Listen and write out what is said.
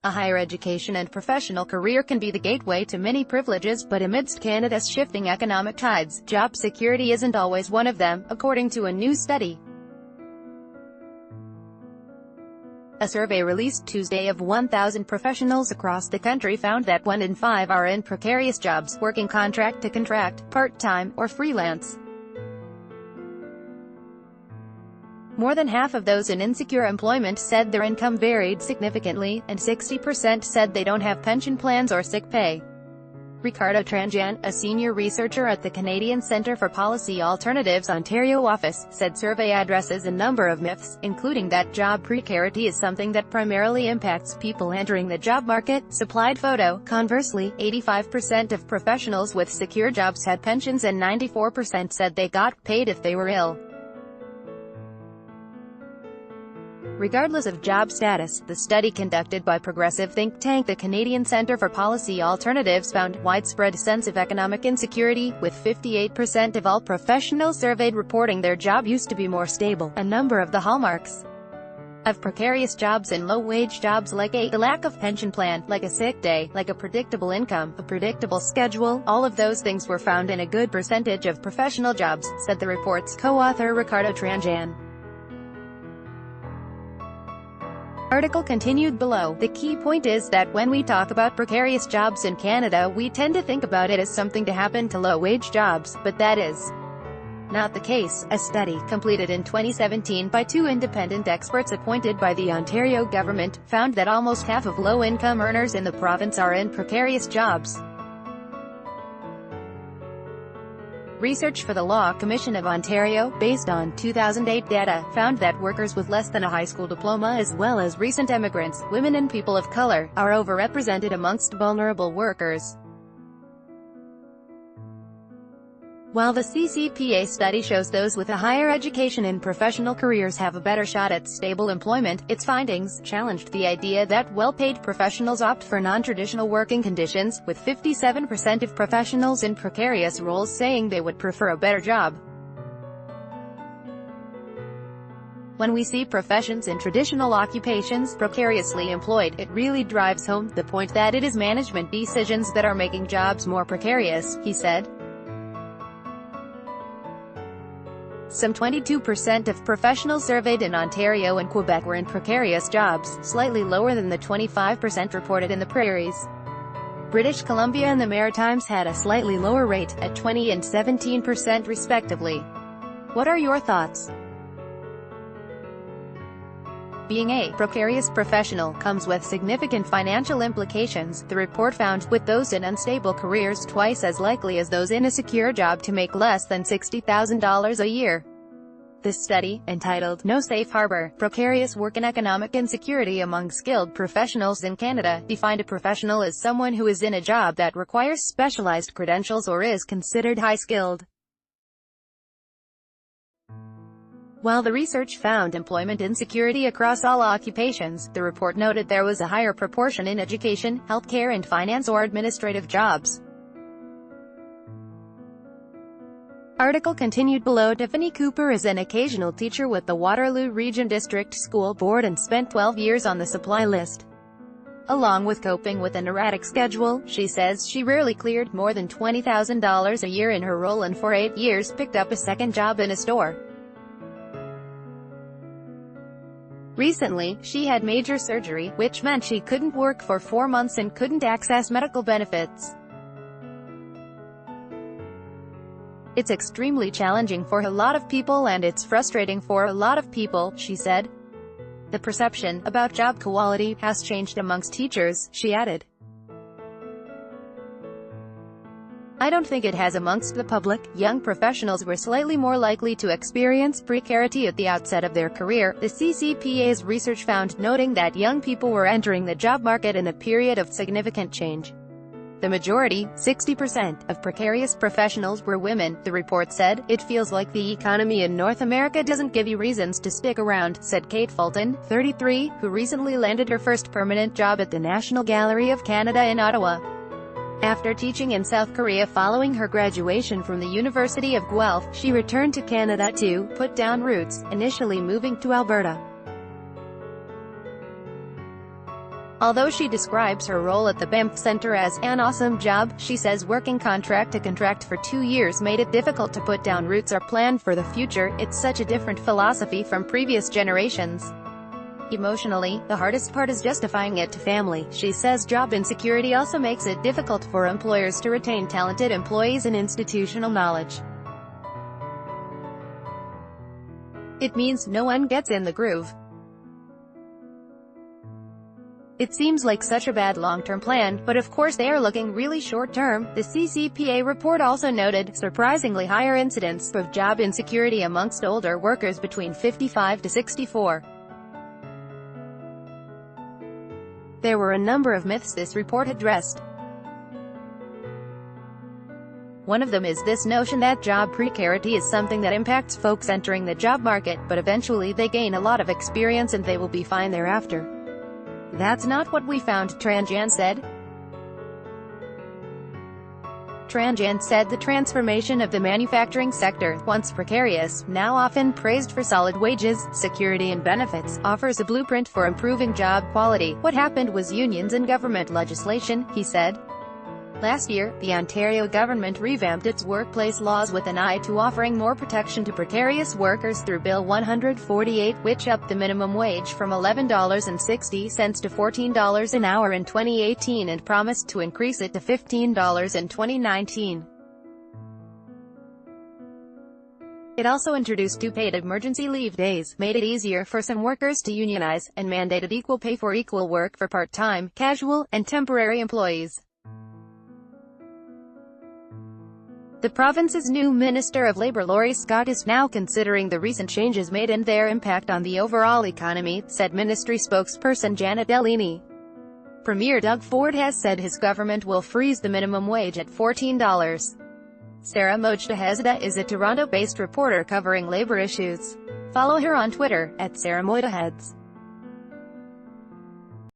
A higher education and professional career can be the gateway to many privileges, but amidst Canada's shifting economic tides, job security isn't always one of them, according to a new study. A survey released Tuesday of 1,000 professionals across the country found that 1 in 5 are in precarious jobs, working contract to contract, part-time, or freelance. More than half of those in insecure employment said their income varied significantly, and 60% said they don't have pension plans or sick pay. Ricardo Tranjan, a senior researcher at the Canadian Centre for Policy Alternatives Ontario office, said survey addresses a number of myths, including that job precarity is something that primarily impacts people entering the job market. Supplied photo. Conversely, 85% of professionals with secure jobs had pensions and 94% said they got paid if they were ill. Regardless of job status, the study conducted by progressive think tank the Canadian Centre for Policy Alternatives found widespread sense of economic insecurity, with 58% of all professionals surveyed reporting their job used to be more stable. A number of the hallmarks of precarious jobs and low-wage jobs, like the lack of pension plan, like a sick day, like a predictable income, a predictable schedule, all of those things were found in a good percentage of professional jobs, said the report's co-author Ricardo Tranjan. Article continued below. The key point is that when we talk about precarious jobs in Canada, we tend to think about it as something to happen to low-wage jobs, but that is not the case. A study, completed in 2017 by 2 independent experts appointed by the Ontario government, found that almost half of low-income earners in the province are in precarious jobs. Research for the Law Commission of Ontario, based on 2008 data, found that workers with less than a high school diploma, as well as recent immigrants, women and people of color, are overrepresented amongst vulnerable workers. While the CCPA study shows those with a higher education and professional careers have a better shot at stable employment, its findings challenged the idea that well-paid professionals opt for non-traditional working conditions, with 57% of professionals in precarious roles saying they would prefer a better job. When we see professions in traditional occupations precariously employed, it really drives home the point that it is management decisions that are making jobs more precarious, he said. Some 22% of professionals surveyed in Ontario and Quebec were in precarious jobs, slightly lower than the 25% reported in the prairies. British Columbia and the Maritimes had a slightly lower rate, at 20 and 17% respectively. What are your thoughts? Being a precarious professional comes with significant financial implications, the report found, with those in unstable careers twice as likely as those in a secure job to make less than $60,000 a year. This study, entitled "No Safe Harbor: Precarious Work and Economic Insecurity Among Skilled Professionals in Canada," defined a professional as someone who is in a job that requires specialized credentials or is considered high-skilled. While the research found employment insecurity across all occupations, the report noted there was a higher proportion in education, healthcare and finance or administrative jobs. Article continued below. Tiffany Cooper is an occasional teacher with the Waterloo Region District School Board and spent 12 years on the supply list. Along with coping with an erratic schedule, she says she rarely cleared more than $20,000 a year in her role and for 8 years picked up a second job in a store. Recently, she had major surgery, which meant she couldn't work for 4 months and couldn't access medical benefits. It's extremely challenging for a lot of people and it's frustrating for a lot of people, she said. The perception about job quality has changed amongst teachers, she added. I don't think it has amongst the public. Young professionals were slightly more likely to experience precarity at the outset of their career, the CCPA's research found, noting that young people were entering the job market in a period of significant change. The majority, 60%, of precarious professionals were women, the report said. It feels like the economy in North America doesn't give you reasons to stick around, said Kate Fulton, 33, who recently landed her first permanent job at the National Gallery of Canada in Ottawa. After teaching in South Korea following her graduation from the University of Guelph, she returned to Canada to put down roots, initially moving to Alberta. Although she describes her role at the BEMF Center as an awesome job, she says working contract to contract for 2 years made it difficult to put down roots or plan for the future. It's such a different philosophy from previous generations. Emotionally, the hardest part is justifying it to family. She says job insecurity also makes it difficult for employers to retain talented employees and institutional knowledge. It means no one gets in the groove. It seems like such a bad long-term plan, but of course they are looking really short-term. The CCPA report also noted surprisingly higher incidence of job insecurity amongst older workers between 55 to 64. There were a number of myths this report addressed. One of them is this notion that job precarity is something that impacts folks entering the job market, but eventually they gain a lot of experience and they will be fine thereafter. That's not what we found, Tranjan said. Tranjan said the transformation of the manufacturing sector, once precarious, now often praised for solid wages, security and benefits, offers a blueprint for improving job quality. What happened was unions and government legislation, he said. Last year, the Ontario government revamped its workplace laws with an eye to offering more protection to precarious workers through Bill 148, which upped the minimum wage from $11.60 to $14 an hour in 2018 and promised to increase it to $15 in 2019. It also introduced 2 paid emergency leave days, made it easier for some workers to unionize, and mandated equal pay for equal work for part-time, casual, and temporary employees. The province's new Minister of Labour Laurie Scott is now considering the recent changes made and their impact on the overall economy, said ministry spokesperson Janet Delaney. Premier Doug Ford has said his government will freeze the minimum wage at $14. Sarah Mojtahezada is a Toronto-based reporter covering labour issues. Follow her on Twitter, @SarahMojtaheads.